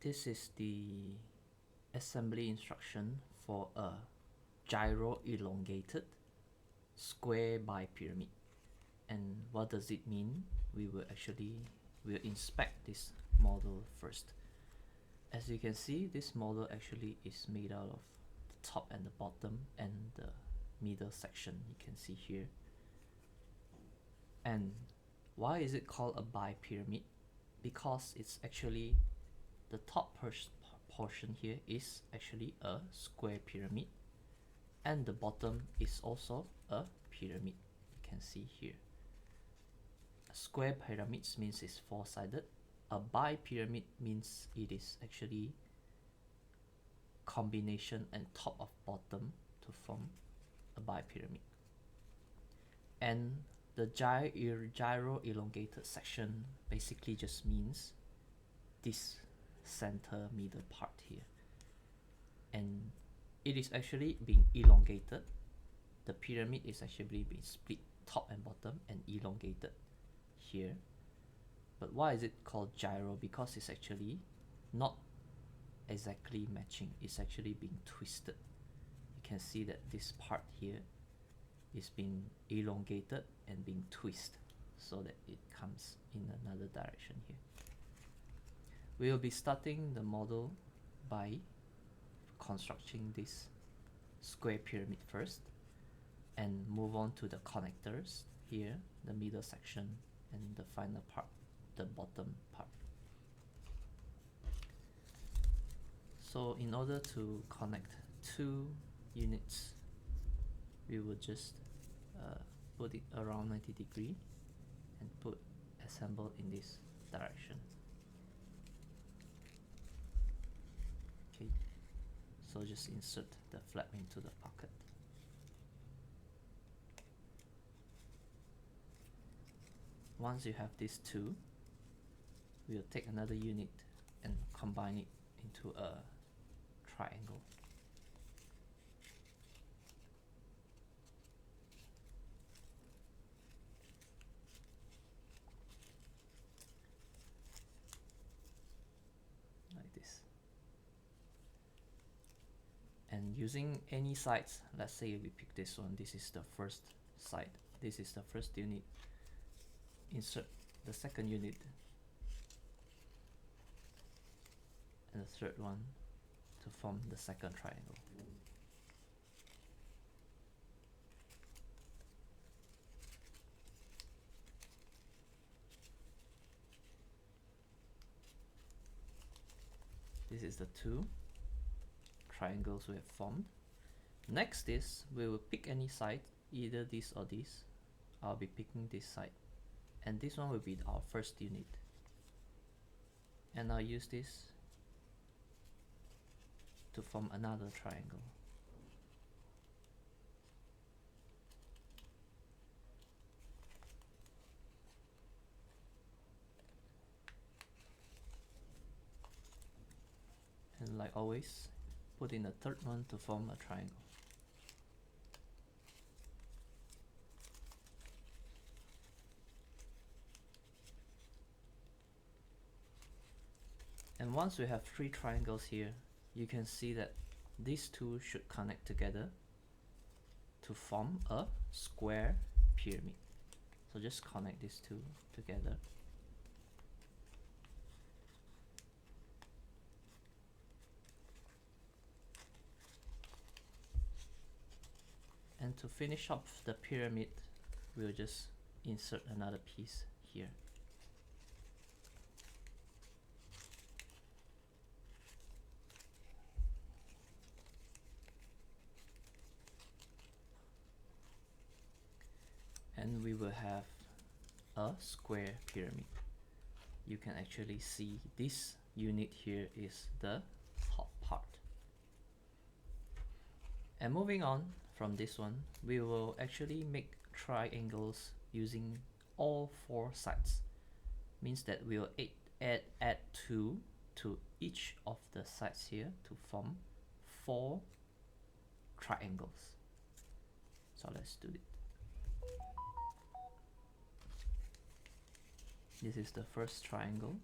This is the assembly instruction for a gyro-elongated square bipyramid. And what does it mean? We'll inspect this model first. As you can see, this model actually is made out of the top and the bottom and the middle section you can see here. And why is it called a bipyramid? Because it's actually the top portion here is actually a square pyramid, and the bottom is also a pyramid. You can see here. A square pyramid means it's four-sided. A bipyramid means it is actually combination and top of bottom to form a bipyramid. And the gyro elongated section basically just means this center middle part here, and it is actually being elongated. The pyramid is actually being split top and bottom and elongated here. But why is it called gyro? Because it's actually not exactly matching, it's actually being twisted. You can see that this part here is being elongated and being twisted so that it comes in another direction here. We will be starting the model by constructing this square pyramid first and move on to the connectors here, the middle section, and the final part, the bottom part. So in order to connect two units, we will just put it around 90 degrees and put assemble in this direction. Okay, so just insert the flap into the pocket. Once you have these two, we'll take another unit and combine it into a triangle. Like this. And using any sides, let's say we pick this one, this is the first side, this is the first unit, insert the second unit and the third one to form the second triangle. This is the two triangles we have formed. Next is we will pick any side, either this or this. I'll be picking this side, and this one will be our first unit, and I'll use this to form another triangle. And like always, put in a third one to form a triangle. And once we have three triangles here, you can see that these two should connect together to form a square pyramid. So just connect these two together. And to finish off the pyramid, we'll just insert another piece here. And we will have a square pyramid. You can actually see this unit here is the top part. And moving on from this one, we will actually make triangles using all four sides. Means that we will add 2 to each of the sides here to form 4 triangles. So let's do it. This is the first triangle.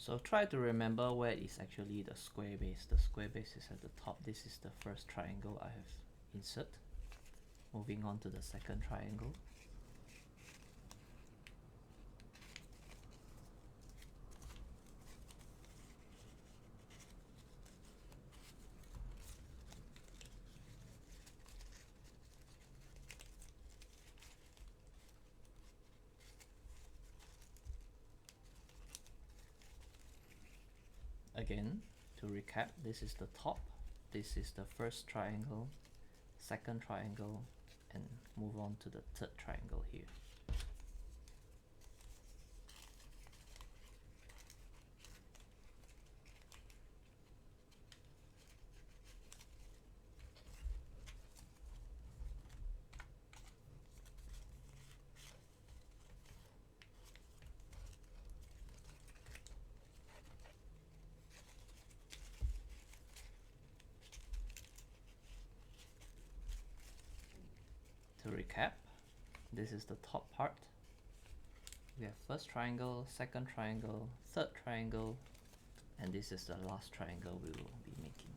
So try to remember where is actually the square base. The square base is at the top. This is the first triangle I have insert. Moving on to the second triangle. Again, to recap, this is the top, this is the first triangle, second triangle, and move on to the third triangle here. To recap, this is the top part. We have first triangle, second triangle, third triangle, and this is the last triangle we will be making.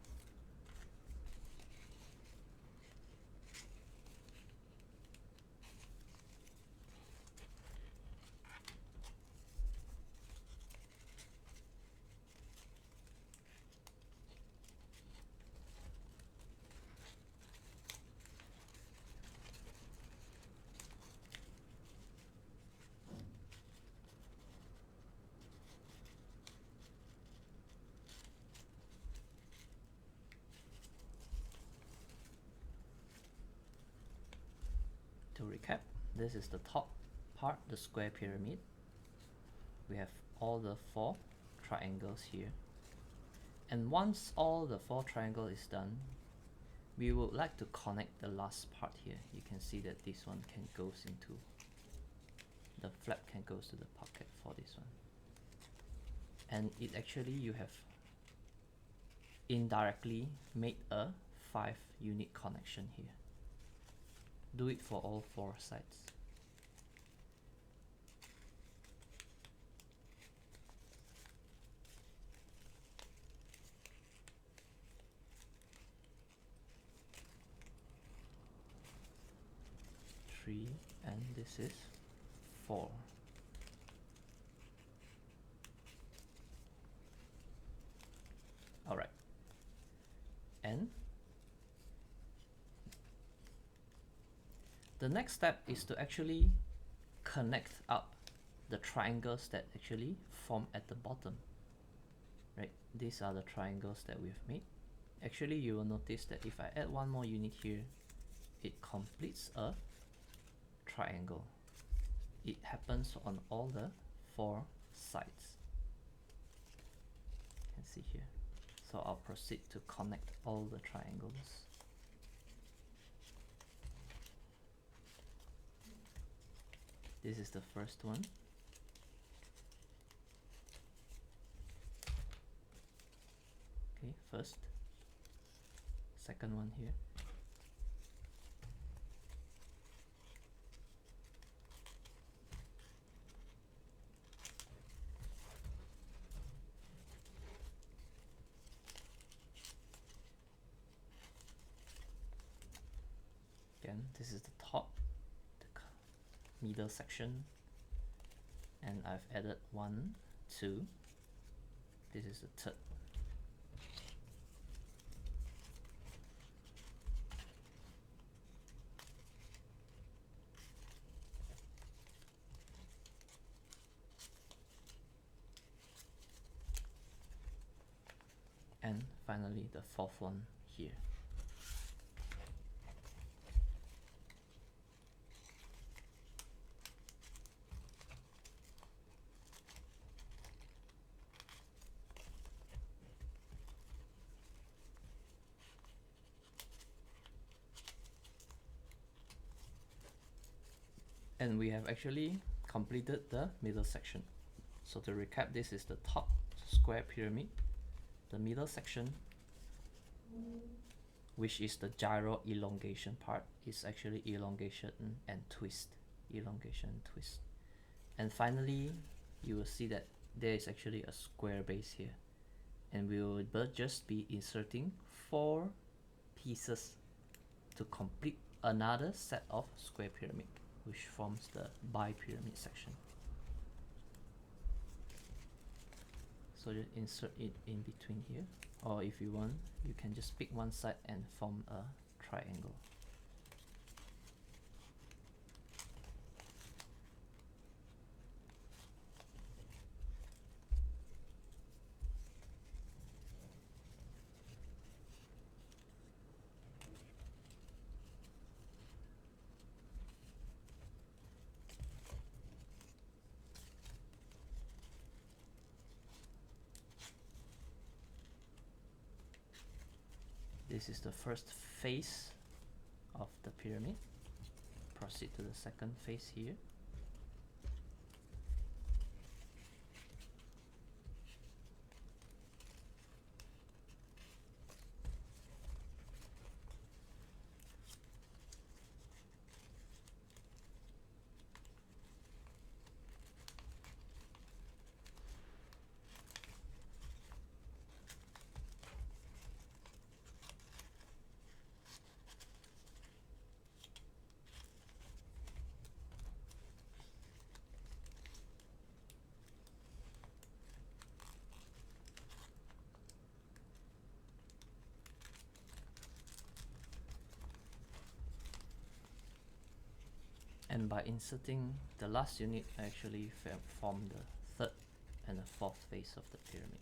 To recap, this is the top part, the square pyramid. We have all the 4 triangles here. And once all the 4 triangles is done, we would like to connect the last part here. You can see that this one can goes into, the flap can goes to the pocket for this one. And it actually, you have indirectly made a 5 unit connection here. Do it for all 4 sides. Three, and this is 4. All right, and the next step is to actually connect up the triangles that actually form at the bottom. Right, these are the triangles that we've made. Actually, you will notice that if I add 1 more unit here, it completes a triangle. It happens on all the 4 sides. You can see here. So I'll proceed to connect all the triangles. This is the first one. Okay, first, second one here. Again, this is the top, the middle section, and I've added 1, 2. This is the third. And finally the 4th one here. And we have actually completed the middle section. So to recap, this is the top square pyramid. The middle section, which is the gyro elongation part, is actually elongation and twist. Elongation and twist. And finally, you will see that there is actually a square base here, and we will just be inserting 4 pieces to complete another set of square pyramid, which forms the bipyramid section. So just insert it in between here, or if you want, you can just pick one side and form a triangle. This is the first face of the pyramid. Proceed to the second face here. And by inserting the last unit, I actually form the third and the fourth face of the pyramid.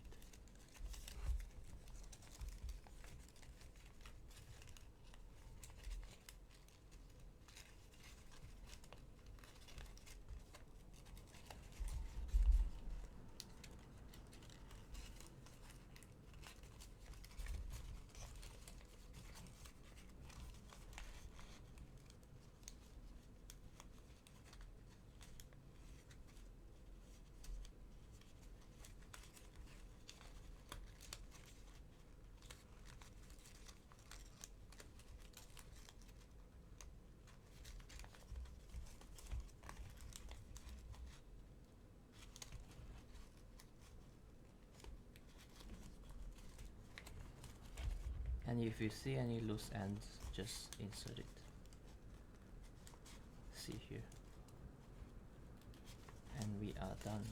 And if you see any loose ends, just insert it. See here. And we are done.